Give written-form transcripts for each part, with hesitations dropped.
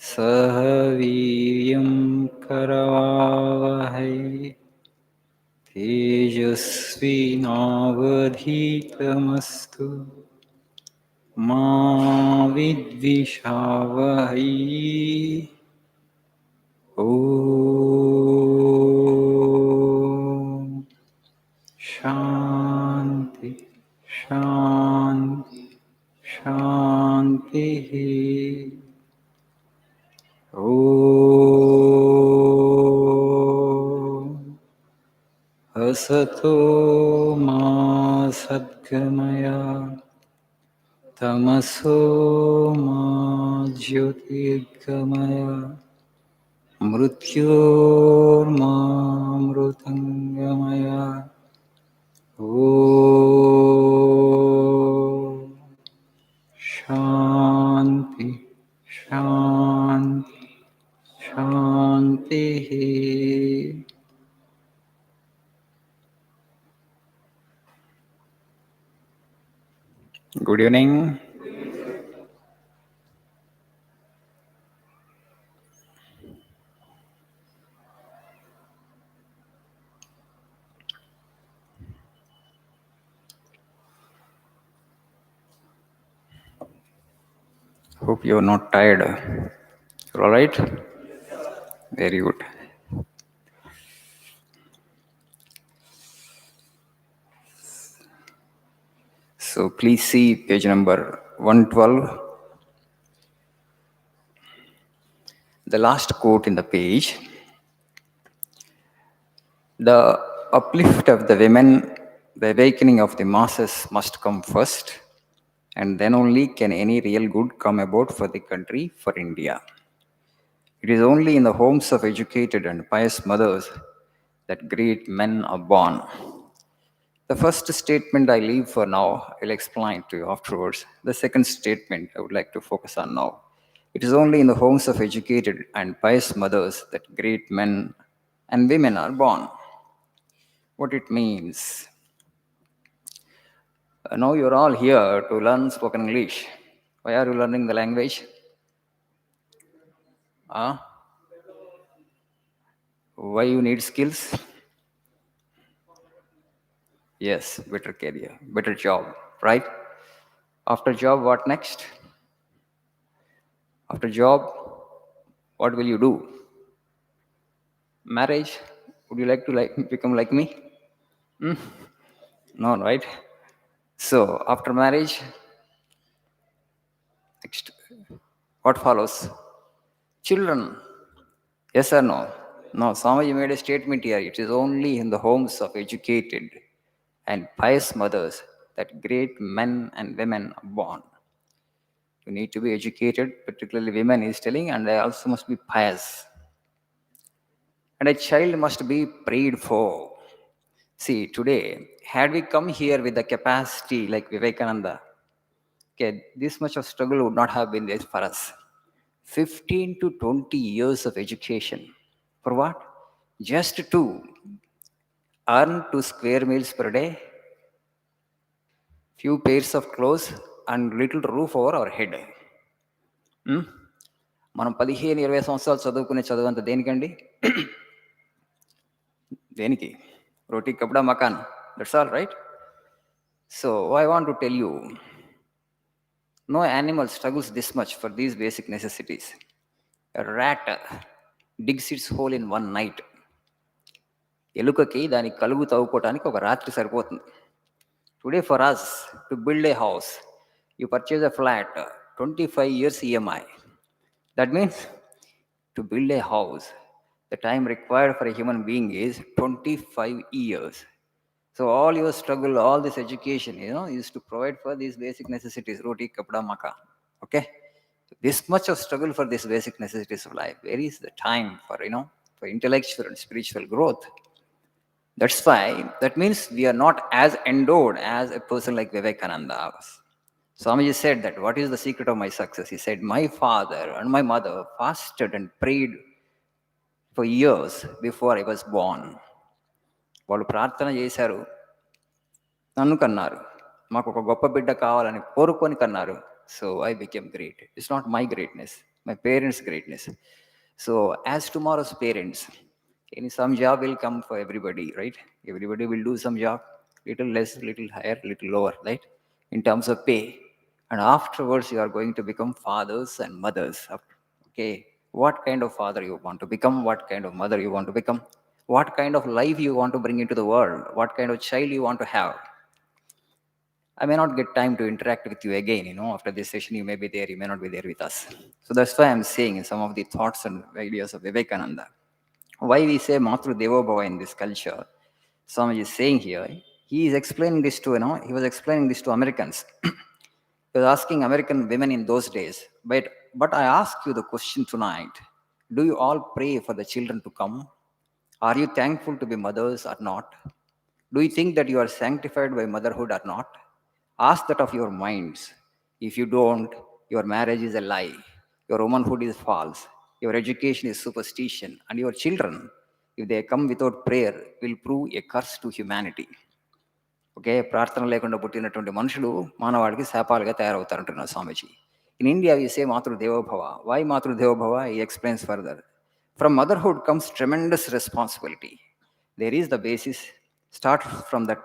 सह वीर्यं करवावहै तेजस्विनावधीतमस्तु मा विद्विषावहै। ॐ शान्ति शान्ति शान्तिः। ॐ असतो मा सद्गमय तमसो मा ज्योतिर्गमय मृत्योर्मामृतङ्गमय। ॐ शान्ति शान्ति शान्तिः। Good evening. Hope you are not tired. You're all right? Very good. So please see page number 112. The last quote in the page. The uplift of the women, the awakening of the masses must come first, and then only can any real good come about for the country, for India. It is only in the homes of educated and pious mothers that great men are born. The first statement I leave for now. I'll explain to you afterwards. The second statement I would like to focus on now. It is only in the homes of educated and pious mothers that great men and women are born. What it means. Now you're all here to learn spoken English. Why are you learning the language? Why you need skills? Yes, better career, better job, right? After job, what next? After job, what will you do? Marriage? Would you like to become like me? No, right? So after marriage, next, what follows? Children. Yes or no? No, Swamiji made a statement here. It is only in the homes of educated and pious mothers that great men and women are born. You need to be educated, particularly women, he is telling, and they also must be pious. And a child must be prayed for. See, today, had we come here with the capacity like Vivekananda, okay, this much of struggle would not have been there for us. 15 to 20 years of education. For what? Just to earn 2 square meals per day, few pairs of clothes, and little roof over our head. మనం 15-20 సంవత్సరాలు చదువుకునే చదువు అంత దేనికండి? దేనికి? రోటీ కపడా మకాన్. That's all, right? So I want to tell you, no animal struggles this much for these basic necessities. A rat digs its hole in one night. ఎలుకకి దాని కలుగు తవ్వుకోవటానికి ఒక రాత్రి సరిపోతుంది. Today for us to build a house, you purchase a flat, 25 years EMI. That means to build a house, the time required for a human being is 25 years. So all your struggle, all this education, is to provide for these basic necessities, roti, kapda, maka. Okay? This much of struggle for these basic necessities of life. Where is the time for, for intellectual and spiritual growth? That's why, that means we are not as endowed as a person like Vivekananda was. Swamiji said that, what is the secret of my success? He said, my father and my mother fasted and prayed for years before I was born. వాళ్ళు ప్రార్థన చేశారు, నన్ను కన్నారు, మాకు ఒక గొప్ప బిడ్డ కావాలని కోరుకొని కన్నారు. So I became great. It's not my greatness, my parents' greatness. So as tomorrow's parents, some job will come for everybody, right? Everybody will do some job, little less, little higher, little lower, right? In terms of pay. And afterwards, you are going to become fathers and mothers. Okay, what kind of father you want to become? What kind of mother you want to become? What kind of life you want to bring into the world? What kind of child you want to have? I may not get time to interact with you again. After this session, you may be there, you may not be there with us. So that's why I'm saying some of the thoughts and ideas of Vivekananda. Why we say Matru Devo Bhava in this culture? Swamiji is saying here, he is explaining this to, he was explaining this to Americans. He was asking American women in those days, but I ask you the question tonight. Do you all pray for the children to come? Are you thankful to be mothers or not? Do you think that you are sanctified by motherhood or not? Ask that of your minds. If you don't, your marriage is a lie, your womanhood is false, your education is superstition, and your children, if they come without prayer, will prove a curse to humanity. Okay, ప్రార్థన లేకుండా పుట్టినటువంటి మనుషులు మానవాడికి శాపాలుగా తయారవుతారంటున్నారు Swamiji. In India we say మాతృదేవోభవ. Why మాతృదేవోభవ? He explains further. From motherhood comes tremendous responsibility. There is the basis. Start from that.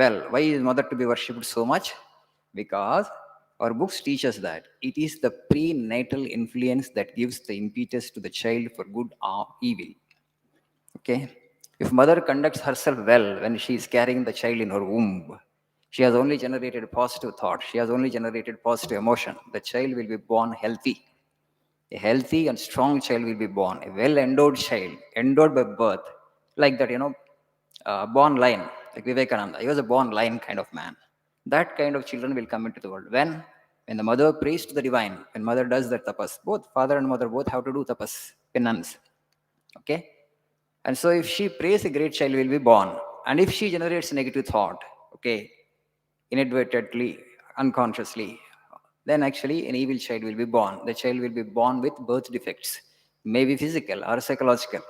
Well, why is mother to be worshipped so much? Because our books teach us that it is the prenatal influence that gives the impetus to the child for good or evil. Okay? If mother conducts herself well when she is carrying the child in her womb, she has only generated positive thought, she has only generated positive emotion. The child will be born healthy. A healthy and strong child will be born. A well-endowed child, endowed by birth, like that, born lion, like Vivekananda. He was a born lion kind of man. That kind of children will come into the world. When the mother prays to the divine, when mother does that tapas, both father and mother both have to do tapas, penance. Okay? And so if she prays, a great child will be born. And if she generates negative thought, okay, inadvertently, unconsciously, then actually an evil child will be born. The child will be born with birth defects, maybe physical or psychological.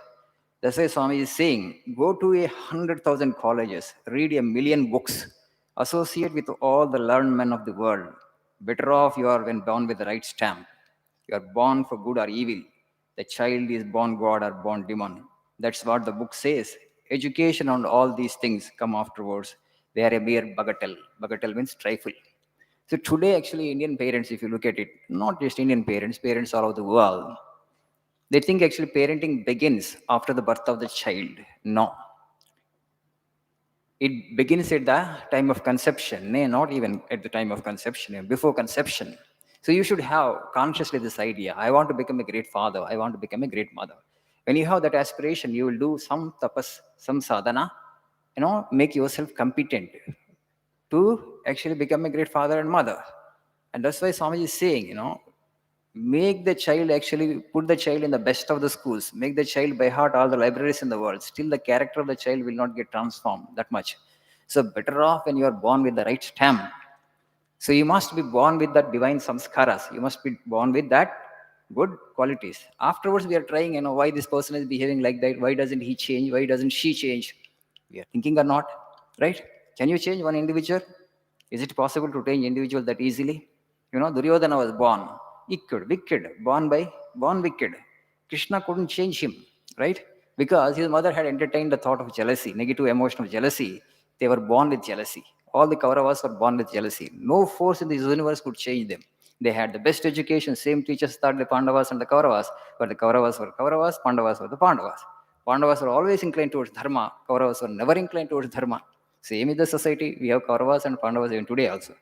That's why Swami is saying, go to 100,000 colleges, read 1,000,000 books, associate with all the learned men of the world. Better off you are when born with the right stamp. You are born for good or evil. The child is born God or born demon. That's what the book says. Education and all these things come afterwards. They are a mere bagatelle. Bagatelle means trifle. So today, actually, Indian parents, if you look at it, not just Indian parents, parents all over the world, they think actually parenting begins after the birth of the child. No. It begins at the time of conception. Nay, not even at the time of conception, before conception. So you should have consciously this idea. I want to become a great father. I want to become a great mother. When you have that aspiration, you will do some tapas, some sadhana, make yourself competent to actually become a great father and mother. And that's why Swamiji is saying, make the child actually, put the child in the best of the schools, make the child by heart all the libraries in the world. Still the character of the child will not get transformed that much. So better off when you are born with the right stamp. So you must be born with that divine samskaras. You must be born with that good qualities. Afterwards, we are trying, why this person is behaving like that? Why doesn't he change? Why doesn't she change? We are thinking or not, right? Can you change one individual? Is it possible to change individual that easily? Duryodhana was born wicked, born wicked. Krishna couldn't change him, right? Because his mother had entertained the thought of jealousy, negative emotion of jealousy. They were born with jealousy. All the Kauravas were born with jealousy. No force in this universe could change them. They had the best education. Same teachers taught the Pandavas and the Kauravas, but the Kauravas were Kauravas, Pandavas were the Pandavas. Pandavas were always inclined towards dharma. Kauravas were never inclined towards dharma. Same in the society. We have Kauravas and Pandavas even today also.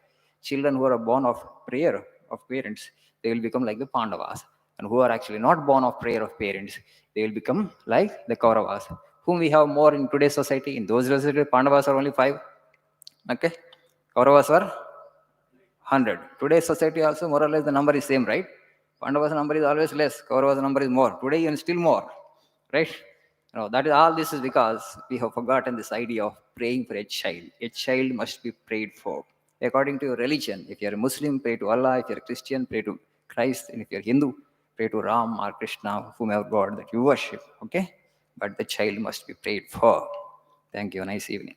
Children who are born of prayer of parents, they will become like the Pandavas. And who are actually not born of prayer of parents, they will become like the Kauravas. Whom we have more in today's society? In those society, Pandavas are only 5. Okay? Kauravas were 100. Today's society also more or less the number is same, right? Pandavas number is always less. Kauravas number is more. Today even still more. Right? That is all. This is because we have forgotten this idea of praying for a child. A child must be prayed for. According to your religion, if you're a Muslim, pray to Allah. If you're a Christian, pray to Christ. And if you're Hindu, pray to Ram or Krishna, whomever God that you worship. Okay? But the child must be prayed for. Thank you. Nice evening.